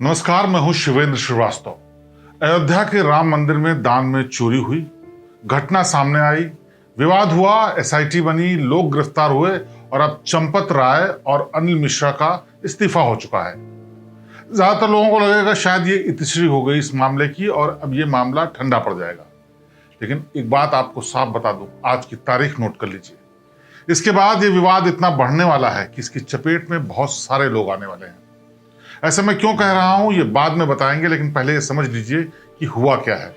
नमस्कार, मैं हूं शिवेंद्र श्रीवास्तव। अयोध्या के राम मंदिर में दान में चोरी हुई, घटना सामने आई, विवाद हुआ, एसआईटी बनी, लोग गिरफ्तार हुए और अब चंपत राय और अनिल मिश्रा का इस्तीफा हो चुका है। ज्यादातर लोगों को लगेगा शायद ये इतिश्री हो गई इस मामले की और अब ये मामला ठंडा पड़ जाएगा। लेकिन एक बात आपको साफ बता दूं, आज की तारीख नोट कर लीजिए। इसके बाद ये विवाद इतना बढ़ने वाला है कि इसकी चपेट में बहुत सारे लोग आने वाले हैं। ऐसे मैं क्यों कह रहा हूं ये बाद में बताएंगे, लेकिन पहले ये समझ लीजिए कि हुआ क्या है।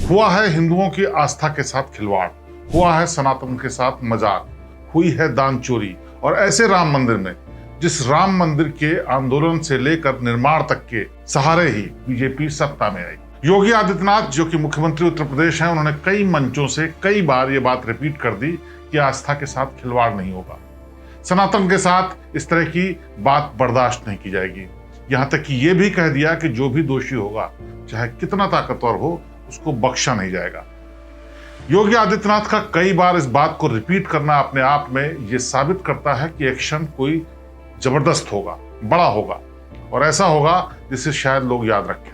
हुआ है हिंदुओं की आस्था के साथ खिलवाड़, हुआ है सनातन के साथ मजाक, हुई है दान चोरी और ऐसे राम मंदिर में जिस राम मंदिर के आंदोलन से लेकर निर्माण तक के सहारे ही बीजेपी सत्ता में आई। योगी आदित्यनाथ जो कि मुख्यमंत्री उत्तर प्रदेश हैं, उन्होंने कई मंचों से कई बार ये बात रिपीट कर दी कि आस्था के साथ खिलवाड़ नहीं होगा, सनातन के साथ इस तरह की बात बर्दाश्त नहीं की जाएगी। यहां तक कि यह भी कह दिया कि जो भी दोषी होगा, चाहे कितना ताकतवर हो, उसको बख्शा नहीं जाएगा। योगी आदित्यनाथ का कई बार इस बात को रिपीट करना अपने आप में यह साबित करता है कि एक्शन कोई जबरदस्त होगा, बड़ा होगा और ऐसा होगा जिसे शायद लोग याद रखें।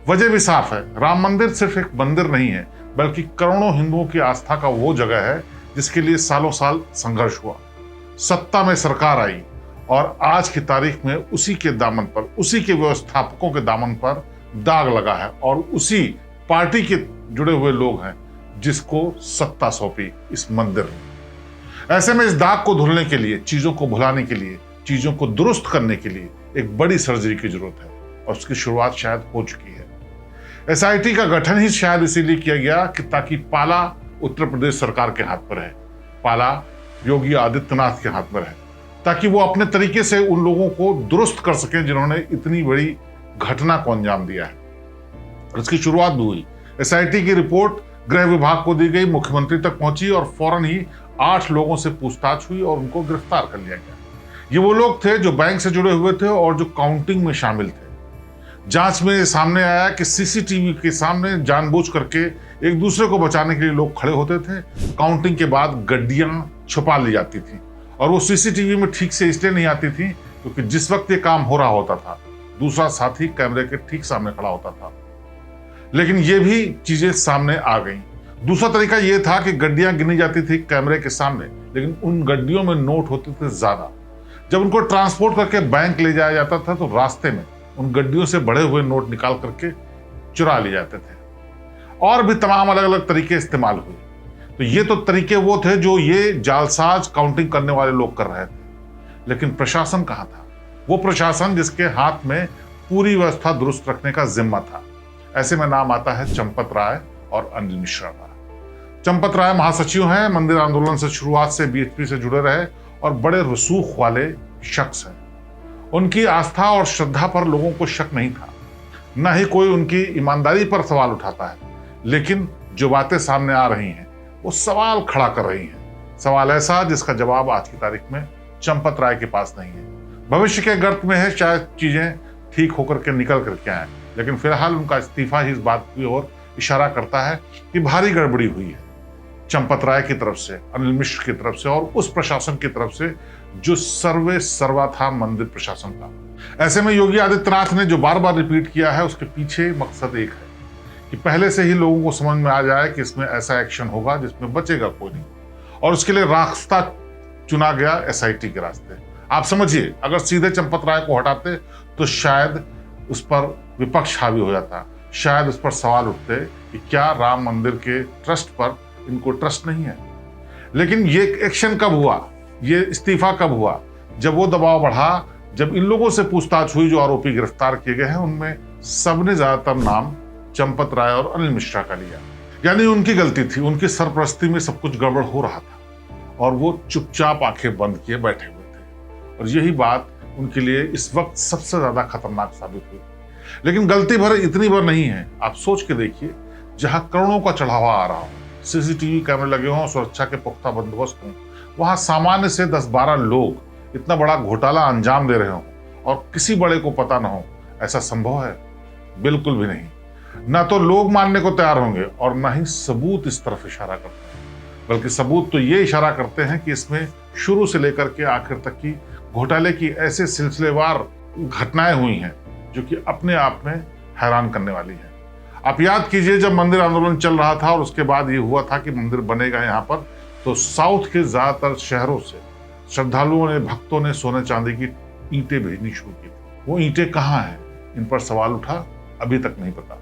वजह भी साफ है, राम मंदिर सिर्फ एक मंदिर नहीं है, बल्कि करोड़ों हिंदुओं की आस्था का वो जगह है जिसके लिए सालों साल संघर्ष हुआ, सत्ता में सरकार आई और आज की तारीख में उसी के दामन पर, उसी के व्यवस्थापकों के दामन पर दाग लगा है और उसी पार्टी के जुड़े हुए लोग हैं जिसको सत्ता सौंपी इस मंदिर में। ऐसे में इस दाग को धुलने के लिए, चीजों को भुलाने के लिए, चीजों को दुरुस्त करने के लिए एक बड़ी सर्जरी की जरूरत है और उसकी शुरुआत शायद हो चुकी है। एसआईटी का गठन ही शायद इसीलिए किया गया कि ताकि पाला उत्तर प्रदेश सरकार के हाथ पर है, पाला योगी आदित्यनाथ के हाथ पर है, ताकि वो अपने तरीके से उन लोगों को दुरुस्त कर सकें जिन्होंने इतनी बड़ी घटना को अंजाम दिया है। और इसकी शुरुआत भी हुई। एसआईटी की रिपोर्ट गृह विभाग को दी गई, मुख्यमंत्री तक पहुंची और फौरन ही 8 लोगों से पूछताछ हुई और उनको गिरफ्तार कर लिया गया। ये वो लोग थे जो बैंक से जुड़े हुए थे और जो काउंटिंग में शामिल थे। जांच में सामने आया कि सीसीटीवी के सामने जानबूझ करके एक दूसरे को बचाने के लिए लोग खड़े होते थे। काउंटिंग के बाद गड्डियां छुपा ली जाती थी और वो सीसीटीवी में ठीक से इसलिए नहीं आती थी क्योंकि जिस वक्त ये काम हो रहा होता था, दूसरा साथी कैमरे के ठीक सामने खड़ा होता था। लेकिन ये भी चीजें सामने आ गई। दूसरा तरीका ये था कि गड्डियां गिनी जाती थी कैमरे के सामने, लेकिन उन गड्डियों में नोट होते थे ज्यादा। जब उनको ट्रांसपोर्ट करके बैंक ले जाया जाता था तो रास्ते में उन गड्डियों से बढ़े हुए नोट निकाल करके चुरा लिए जाते थे और भी तमाम अलग अलग तरीके इस्तेमाल हुए। तो ये तो तरीके वो थे जो ये जालसाज काउंटिंग करने वाले लोग कर रहे थे। लेकिन प्रशासन कहां था? वो प्रशासन जिसके हाथ में पूरी व्यवस्था दुरुस्त रखने का जिम्मा था। ऐसे में नाम आता है चंपत राय और अनिल मिश्रा का। चंपत राय महासचिव हैं, मंदिर आंदोलन से शुरुआत से बीएचपी से जुड़े रहे और बड़े रसूख वाले शख्स हैं। उनकी आस्था और श्रद्धा पर लोगों को शक नहीं था, न ही कोई उनकी ईमानदारी पर सवाल उठाता है। लेकिन जो बातें सामने आ रही हैं वो सवाल खड़ा कर रही हैं। सवाल ऐसा जिसका जवाब आज की तारीख में चंपत राय के पास नहीं है। भविष्य के गर्त में है, शायद चीजें ठीक होकर के निकल करके आए, लेकिन फिलहाल उनका इस्तीफा ही इस बात की ओर इशारा करता है कि भारी गड़बड़ी हुई है चंपत राय की तरफ से, अनिल मिश्र की तरफ से और उस प्रशासन की तरफ से जो सर्वे सर्वा था मंदिर प्रशासन का। ऐसे में योगी आदित्यनाथ ने जो बार बार रिपीट किया है उसके पीछे मकसद एक है कि पहले से ही लोगों को समझ में आ जाए कि इसमें ऐसा एक्शन होगा जिसमें बचेगा कोई नहीं, और उसके लिए रास्ता चुना गया एसआईटी के रास्ते। आप समझिए, अगर सीधे चंपत राय को हटाते तो शायद उस पर विपक्ष हावी हो जाता, शायद उस पर सवाल उठते कि क्या राम मंदिर के ट्रस्ट पर इनको ट्रस्ट नहीं है। लेकिन ये एक्शन कब हुआ, ये इस्तीफा कब हुआ? जब वो दबाव बढ़ा, जब इन लोगों से पूछताछ हुई जो आरोपी गिरफ्तार किए गए हैं, उनमें सबने ज्यादातर नाम चंपत राय और अनिल मिश्रा का लिया। यानी उनकी गलती थी, उनकी सरपरस्ती में सब कुछ गड़बड़ हो रहा था और वो चुपचाप आंखें बंद किए बैठे हुए थे। और यही बात उनके लिए इस वक्त सबसे ज्यादा खतरनाक साबित हुई। लेकिन गलती भर इतनी भर नहीं है। आप सोच के देखिए, जहां करोड़ों का चढ़ावा आ रहा हो, सीसीटीवी कैमरे लगे हों, सुरक्षा के पुख्ता बंदोबस्त हों, वहां सामान्य से 10-12 लोग इतना बड़ा घोटाला अंजाम दे रहे हों और किसी बड़े को पता ना हो, ऐसा संभव है? बिल्कुल भी नहीं। ना तो लोग मानने को तैयार होंगे और ना ही सबूत इस तरफ इशारा करते हैं, बल्कि सबूत तो ये इशारा करते हैं कि इसमें शुरू से लेकर के आखिर तक की घोटाले की ऐसे सिलसिलेवार घटनाएं हुई हैं जो कि अपने आप में हैरान करने वाली है। आप याद कीजिए, जब मंदिर आंदोलन चल रहा था और उसके बाद ये हुआ था कि मंदिर बनेगा यहाँ पर, तो साउथ के ज्यादातर शहरों से श्रद्धालुओं ने, भक्तों ने सोने चांदी की ईंटें भेजनी शुरू की। वो ईंटें कहाँ हैं, इन पर सवाल उठा, अभी तक नहीं पता।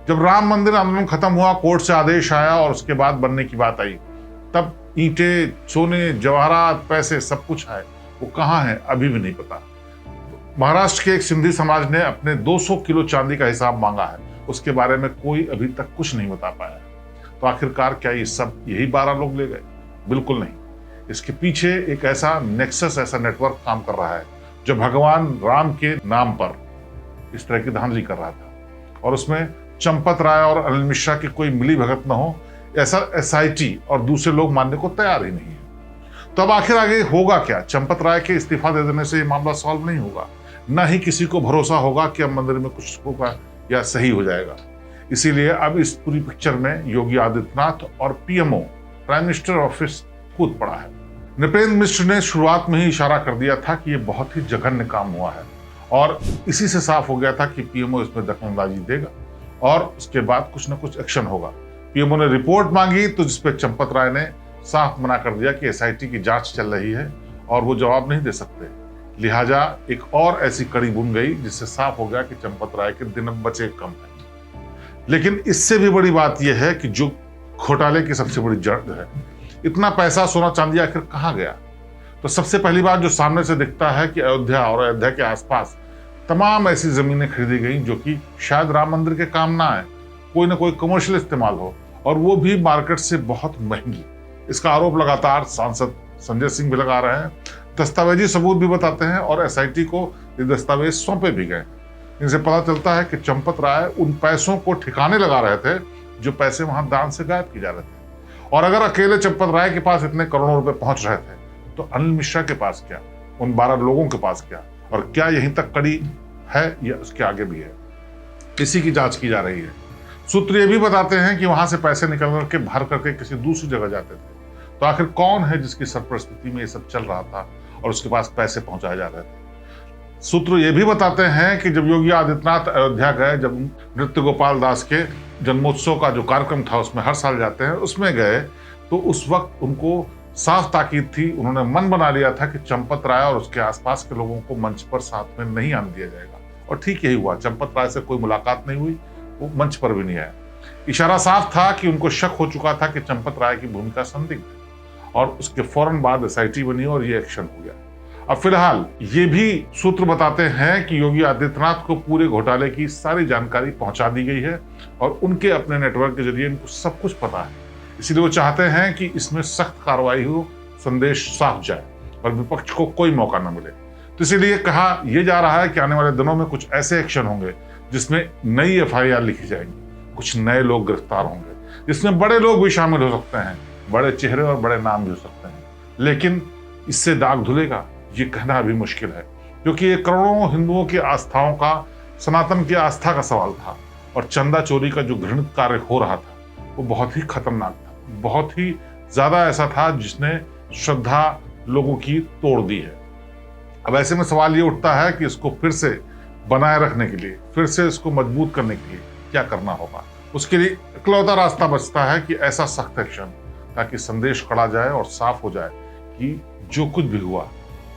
जब राम मंदिर आंदोलन खत्म हुआ, कोर्ट से आदेश आया और उसके बाद बनने की बात आई, तब ईंटें, सोने, जवाहरात, पैसे सब कुछ आए, वो कहाँ है अभी भी नहीं पता। महाराष्ट्र के एक सिंधी समाज ने अपने 200 किलो चांदी का हिसाब मांगा है, उसके बारे में कोई अभी तक कुछ नहीं बता पाया। तो आखिरकार क्या ये सब यही 12 लोग ले गए? बिल्कुल नहीं। इसके पीछे एक ऐसा नेक्सस, ऐसा नेटवर्क काम कर रहा है जो भगवान राम के नाम पर इस तरह की धांधली कर रहा था, और उसमें चंपत राय और अनिल मिश्रा की कोई मिली भगत न हो, ऐसा एसआईटी और दूसरे लोग मानने को तैयार ही नहीं है। तो अब आखिर आगे होगा क्या? चंपत राय के इस्तीफा दे देने से ये मामला सॉल्व नहीं होगा, न ही किसी को भरोसा होगा कि अब मंदिर में कुछ होगा या सही हो जाएगा। इसीलिए अब इस पूरी पिक्चर में योगी आदित्यनाथ और पीएमओ, प्राइम मिनिस्टर ऑफिस, कूद पड़ा है। नृपेंद्र मिश्र ने शुरुआत में ही इशारा कर दिया था कि ये बहुत ही जघन्य काम हुआ है, और इसी से साफ हो गया था कि पीएमओ इसमें दखलंदाजी देगा और उसके बाद कुछ न कुछ एक्शन होगा। पीएमओ ने रिपोर्ट मांगी, तो जिसपे चंपत राय ने साफ मना कर दिया कि एसआईटी की जांच चल रही है और वो जवाब नहीं दे सकते। लिहाजा एक और ऐसी कड़ी बुन गई जिससे साफ हो गया कि चंपत राय के दिन बचे कम है। लेकिन इससे भी बड़ी बात यह है कि जो घोटाले की सबसे बड़ी जड़ है, इतना पैसा, सोना चांदी आखिर कहाँ गया? तो सबसे पहली बात जो सामने से दिखता है कि अयोध्या और अयोध्या के आसपास तमाम ऐसी जमीनें खरीदी गई जो कि शायद राम मंदिर के काम ना आए, कोई ना कोई कमर्शियल इस्तेमाल हो, और वो भी मार्केट से बहुत महंगी। इसका आरोप लगातार सांसद संजय सिंह भी लगा रहे हैं, दस्तावेजी सबूत भी बताते हैं, और एसआईटी को ये दस्तावेज सौंपे भी गए। इनसे पता चलता है कि चंपत राय उन पैसों को ठिकाने लगा रहे थे जो पैसे वहां दान से गायब किए जा रहे थे। और अगर अकेले चंपत राय के पास इतने करोड़ों रुपए पहुंच रहे थे, तो अनिल मिश्रा के पास क्या, उन 12 लोगों के पास क्या, और क्या यहीं तक कड़ी है या उसके आगे भी है? इसी की जांच की जा रही है। सूत्र ये भी बताते हैं कि वहां से पैसे निकल करके भर करके किसी दूसरी जगह जाते थे। तो आखिर कौन है जिसकी सरपरस्ती में ये सब चल रहा था और उसके पास पैसे पहुंचाए जा रहे थे? सूत्र ये भी बताते हैं कि जब योगी आदित्यनाथ अयोध्या गए, जब नृत्य गोपाल दास के जन्मोत्सव का जो कार्यक्रम था उसमें हर साल जाते हैं, उसमें गए, तो उस वक्त उनको साफ ताकीद थी, उन्होंने मन बना लिया था कि चंपत राय और उसके आसपास के लोगों को मंच पर साथ में नहीं आने दिया जाएगा। और ठीक यही हुआ, चंपत राय से कोई मुलाकात नहीं हुई, वो मंच पर भी नहीं आया। इशारा साफ था कि उनको शक हो चुका था कि चंपत राय की भूमिका संदिग्ध है, और उसके फौरन बाद एसआईटी बनी और ये एक्शन हो गया। अब फिलहाल ये भी सूत्र बताते हैं कि योगी आदित्यनाथ को पूरे घोटाले की सारी जानकारी पहुंचा दी गई है और उनके अपने नेटवर्क के जरिए इनको सब कुछ पता है। इसीलिए वो चाहते हैं कि इसमें सख्त कार्रवाई हो, संदेश साफ जाए और विपक्ष को कोई मौका न मिले। तो इसीलिए कहा यह जा रहा है कि आने वाले दिनों में कुछ ऐसे एक्शन होंगे जिसमें नई एफआईआर लिखी जाएंगी, कुछ नए लोग गिरफ्तार होंगे, जिसमें बड़े लोग भी शामिल हो सकते हैं, बड़े चेहरे और बड़े नाम भी हो सकते हैं। लेकिन इससे दाग धुलेगा ये कहना अभी मुश्किल है, क्योंकि ये करोड़ों हिंदुओं की आस्थाओं का, सनातन की आस्था का सवाल था, और चंदा चोरी का जो घृणित कार्य हो रहा था वो बहुत ही खतरनाक था, बहुत ही ज्यादा ऐसा था जिसने श्रद्धा लोगों की तोड़ दी है। अब ऐसे में सवाल ये उठता है कि इसको फिर से बनाए रखने के लिए, फिर से इसको मजबूत करने के लिए क्या करना होगा। उसके लिए इकलौता रास्ता बचता है कि ऐसा सख्त एक्शन, ताकि संदेश कड़ा जाए और साफ हो जाए कि जो कुछ भी हुआ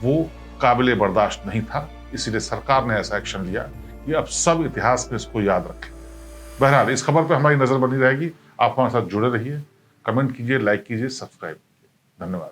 वो काबिले बर्दाश्त नहीं था। इसीलिए सरकार ने ऐसा एक्शन लिया कि अब सब इतिहास में इसको याद रखें। बहरहाल इस खबर पर हमारी नजर बनी रहेगी। आप हमारे साथ जुड़े रहिए, कमेंट कीजिए, लाइक कीजिए, सब्सक्राइब कीजिए। धन्यवाद।